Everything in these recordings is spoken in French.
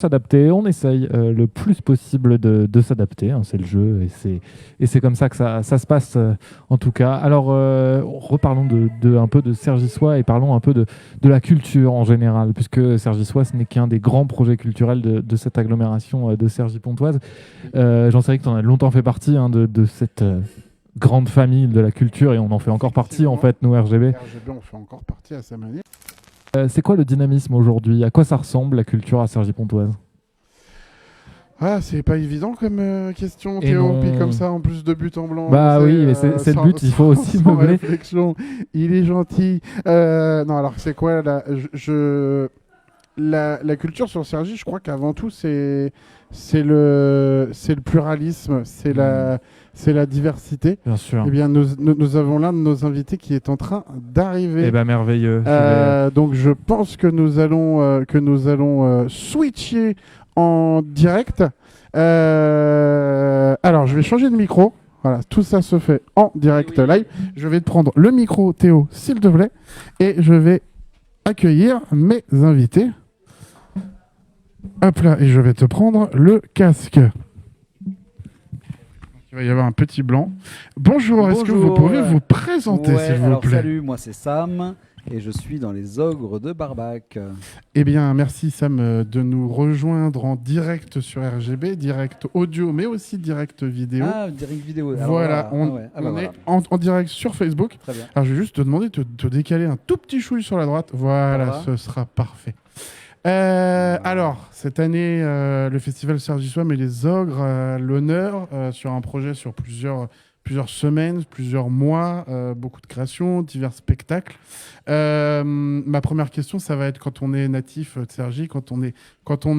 S'adapter, on essaye le plus possible de s'adapter, hein, c'est le jeu et c'est comme ça que ça se passe en tout cas. Alors reparlons un peu de Cergy-Sois et parlons un peu de la culture en général, puisque Cergy-Sois ce n'est qu'un des grands projets culturels de cette agglomération de Cergy-Pontoise. J'en sais que tu en as longtemps fait partie hein, de cette grande famille de la culture et on en fait encore partie en fait, nous RGB. RGB, on fait encore partie à sa manière. C'est quoi le dynamisme aujourd'hui? À quoi ça ressemble la culture à Cergy-Pontoise? Ah, c'est pas évident comme question, Et Théo. non. Puis comme ça, en plus de but en blanc, Bah c'est, oui, mais c'est le but, il faut aussi sans meubler. réflexion. Il est gentil. Non, alors c'est quoi là la culture sur Cergy, je crois qu'avant tout, c'est le pluralisme, c'est la diversité. Bien sûr. Eh bien, nous avons l'un de nos invités qui est en train d'arriver. Eh ben merveilleux. Donc, je pense que nous allons switcher en direct. Alors, je vais changer de micro. Voilà, tout ça se fait en direct live. Je vais te prendre le micro, Théo, s'il te plaît, et je vais accueillir mes invités. Hop là, et je vais te prendre le casque. Il va y avoir un petit blanc. Bonjour, est-ce que vous pouvez vous présenter, s'il vous plaît? Salut, moi c'est Sam et je suis dans les Ogres de Barbac. Eh bien, merci Sam de nous rejoindre en direct sur RGB, direct audio, mais aussi direct vidéo. Ah, direct vidéo. Alors Voilà, on est en direct sur Facebook. Très bien. Alors, je vais juste te demander de te décaler un tout petit chouille sur la droite. Voilà, ce sera parfait. Alors, cette année, le festival Cergy-Sois met les Ogres à l'honneur sur un projet sur plusieurs semaines, plusieurs mois, beaucoup de créations, divers spectacles. Ma première question, ça va être quand on est natif de Cergy, quand on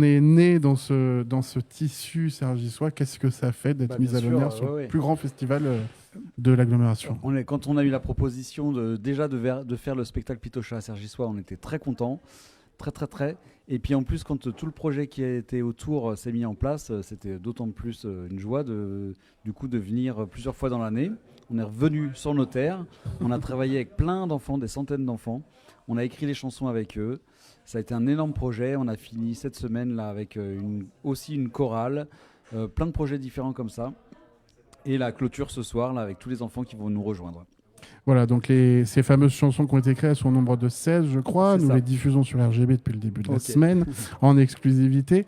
est né dans ce tissu Cergy-Sois, qu'est-ce que ça fait d'être mis à l'honneur sur le plus grand festival de l'agglomération? Quand on a eu la proposition de faire le spectacle Pitocha à Cergy-Sois, on était très contents. Très. Et puis en plus, quand tout le projet qui était autour s'est mis en place, c'était d'autant plus une joie de venir plusieurs fois dans l'année. On est revenu sur nos terres, on a travaillé avec plein d'enfants, des centaines d'enfants. On a écrit les chansons avec eux. Ça a été un énorme projet. On a fini cette semaine là avec aussi une chorale, plein de projets différents comme ça. Et la clôture ce soir là avec tous les enfants qui vont nous rejoindre. Voilà, donc ces fameuses chansons qui ont été créées sont au nombre de 16, je crois. Nous les diffusons sur RGB depuis le début de la semaine, en exclusivité.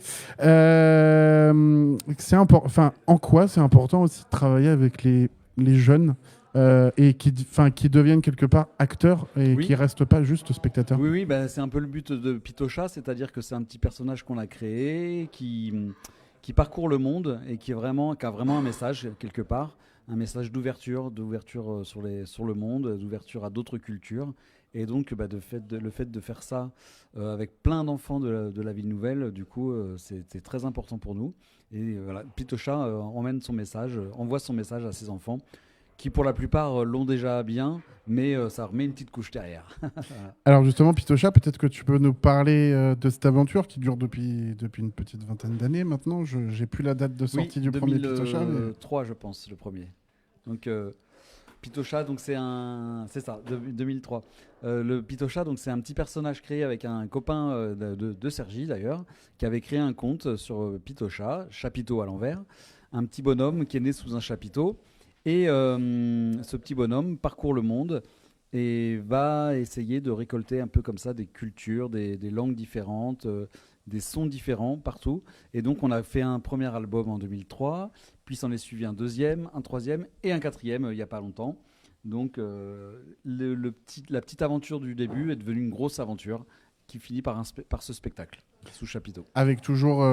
En quoi c'est important aussi de travailler avec les jeunes et qui deviennent quelque part acteurs et qui ne restent pas juste spectateurs? Oui, c'est un peu le but de Pitocha, c'est-à-dire que c'est un petit personnage qu'on a créé, qui parcourt le monde et qui a vraiment un message quelque part. Un message d'ouverture sur le monde, d'ouverture à d'autres cultures. Et donc, le fait de faire ça avec plein d'enfants de la ville nouvelle, du coup, c'était très important pour nous. Et voilà, Pitocha envoie son message à ses enfants, qui pour la plupart l'ont déjà bien, mais ça remet une petite couche derrière. Alors justement, Pitocha, peut-être que tu peux nous parler de cette aventure qui dure depuis une petite vingtaine d'années maintenant. Je n'ai plus la date de sortie du premier Pitocha. 2003, je pense, le premier. Donc Pitocha, donc c'est ça, 2003. Le Pitocha, donc c'est un petit personnage créé avec un copain de Cergy d'ailleurs, qui avait créé un conte sur Pitocha, chapiteau à l'envers, un petit bonhomme qui est né sous un chapiteau. Et ce petit bonhomme parcourt le monde et va essayer de récolter un peu comme ça des cultures, des langues différentes, des sons différents partout. Et donc on a fait un premier album en 2003, puis s'en est suivi un deuxième, un troisième et un quatrième il n'y a pas longtemps. Donc la petite aventure du début est devenue une grosse aventure qui finit par ce spectacle sous chapiteau. Avec toujours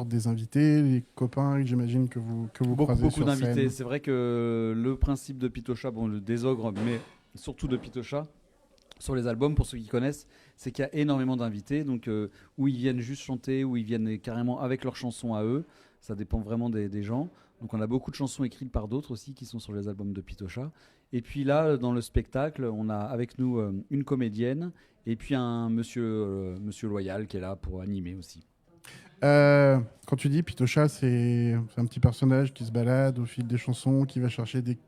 des invités, les copains, j'imagine que vous croisez beaucoup sur scène. d'invités. C'est vrai que le principe de Pitocha, des ogres, mais surtout de Pitocha, sur les albums, pour ceux qui connaissent, c'est qu'il y a énormément d'invités, donc où ils viennent juste chanter, où ils viennent carrément avec leurs chansons à eux. Ça dépend vraiment des gens. Donc on a beaucoup de chansons écrites par d'autres aussi qui sont sur les albums de Pitocha. Et puis là, dans le spectacle, on a avec nous une comédienne et puis un monsieur Loyal qui est là pour animer aussi. Quand tu dis Pitocha, c'est un petit personnage qui se balade au fil des chansons, qui va chercher des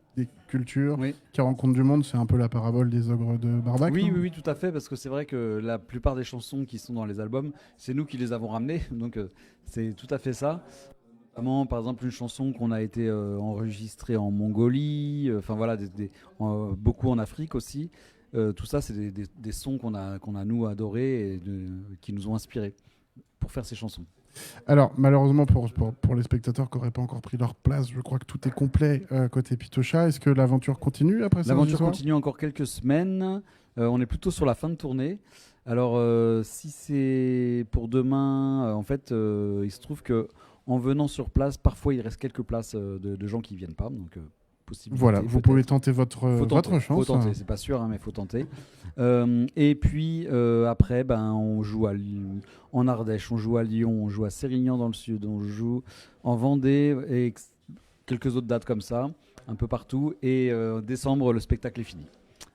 cultures, Oui. qui rencontre du monde. C'est un peu la parabole des ogres de Barbac. Oui, non oui, oui, tout à fait, parce que c'est vrai que la plupart des chansons qui sont dans les albums, c'est nous qui les avons ramenées, donc c'est tout à fait ça. Notamment, par exemple, une chanson qu'on a été enregistrée en Mongolie, enfin voilà, beaucoup en Afrique aussi. Tout ça, c'est des sons qu'on a nous adorés et qui nous ont inspirés pour faire ces chansons. Alors, malheureusement, pour les spectateurs qui n'auraient pas encore pris leur place, je crois que tout est complet côté Pitocha. Est-ce que l'aventure continue après ça? L'aventure continue encore quelques semaines. On est plutôt sur la fin de tournée. Alors, si c'est pour demain, en fait, il se trouve que en venant sur place, parfois il reste quelques places de gens qui viennent pas. Donc, possibilité. Voilà, vous pouvez tenter votre chance. Faut tenter, c'est pas sûr, hein, mais faut tenter. Et puis après, on joue en Ardèche, on joue à Lyon, on joue à Sérignan dans le sud, on joue en Vendée et quelques autres dates comme ça, un peu partout. Et décembre, le spectacle est fini.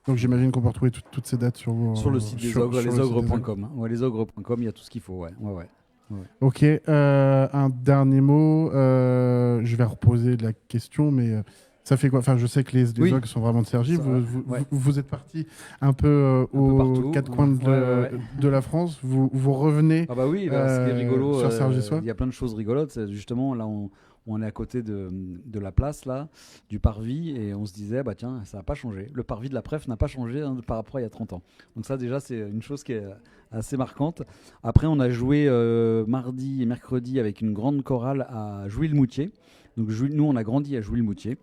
Donc j'imagine qu'on peut retrouver toutes ces dates sur le site des ogres, lesogres.com. Hein. Ouais, lesogres.com, il y a tout ce qu'il faut. Ouais. Ok, un dernier mot. Je vais reposer la question, mais ça fait quoi? Enfin, je sais que les ogres sont vraiment de Cergy. Vous êtes parti un peu aux quatre coins de la France. Vous revenez. Ah bah oui, ce qui est rigolo, sur Cergy-Sois. il y a plein de choses rigolotes. C'est justement, là, on est à côté de la place, là, du parvis, et on se disait, bah tiens, ça n'a pas changé. Le parvis de la Pref n'a pas changé par rapport à il y a 30 ans. Donc ça, déjà, c'est une chose qui est assez marquante. Après, on a joué mardi et mercredi avec une grande chorale à Jouy-le-Moutier. Donc nous, on a grandi à Jouy-le-Moutier.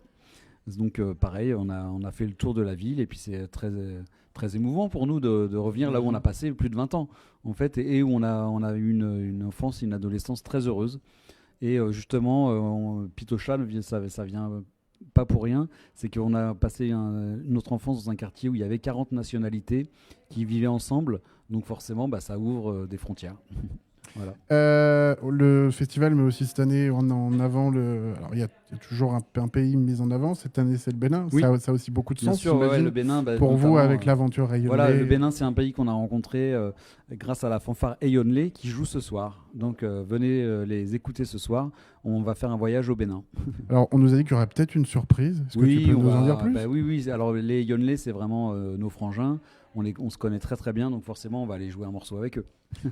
Donc pareil, on a fait le tour de la ville, et puis c'est très, très émouvant pour nous de revenir là où on a passé plus de 20 ans, en fait, et où on a eu une enfance et une adolescence très heureuse. Et justement, Pitocha, ça vient pas pour rien, c'est qu'on a passé notre enfance dans un quartier où il y avait 40 nationalités qui vivaient ensemble, donc forcément, ça ouvre des frontières. Voilà. Le festival met aussi cette année en avant alors il y a toujours un pays mis en avant. Cette année, c'est le Bénin. Oui. Ça a aussi beaucoup de sens. Bien sûr, le Bénin. Pour vous, avec l'aventure Ayonlé. Voilà, le Bénin, c'est un pays qu'on a rencontré grâce à la fanfare Ayonlé qui joue ce soir. Donc venez les écouter ce soir. On va faire un voyage au Bénin. Alors, on nous a dit qu'il y aurait peut-être une surprise. Est-ce que tu peux nous en dire plus? Oui. Alors les Ayonlé, c'est vraiment nos frangins. On se connaît très très bien, donc forcément on va aller jouer un morceau avec eux.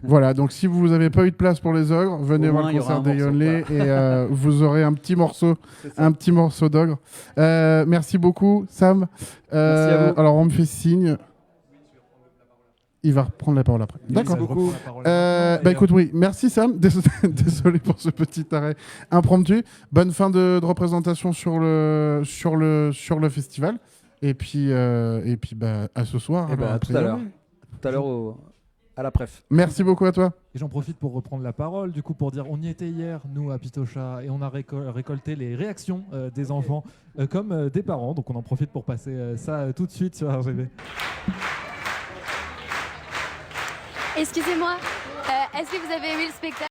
Voilà, donc si vous n'avez pas eu de place pour les ogres, venez voir le concert des Ayonlé et vous aurez un petit morceau d'ogre. Merci beaucoup, Sam. Merci à vous. Alors on me fait signe. Il va reprendre la parole après. D'accord. Merci beaucoup. Écoute, oui, merci Sam. Désolé pour ce petit arrêt impromptu. Bonne fin de représentation sur le festival. Et puis à ce soir. À tout à l'heure. Tout à l'heure à la Pref. Merci beaucoup à toi. Et j'en profite pour reprendre la parole, du coup, pour dire on y était hier, nous, à Pitocha, et on a récolté les réactions des enfants comme des parents. Donc on en profite pour passer ça tout de suite sur RGV. Excusez-moi, est-ce que vous avez aimé le spectacle ?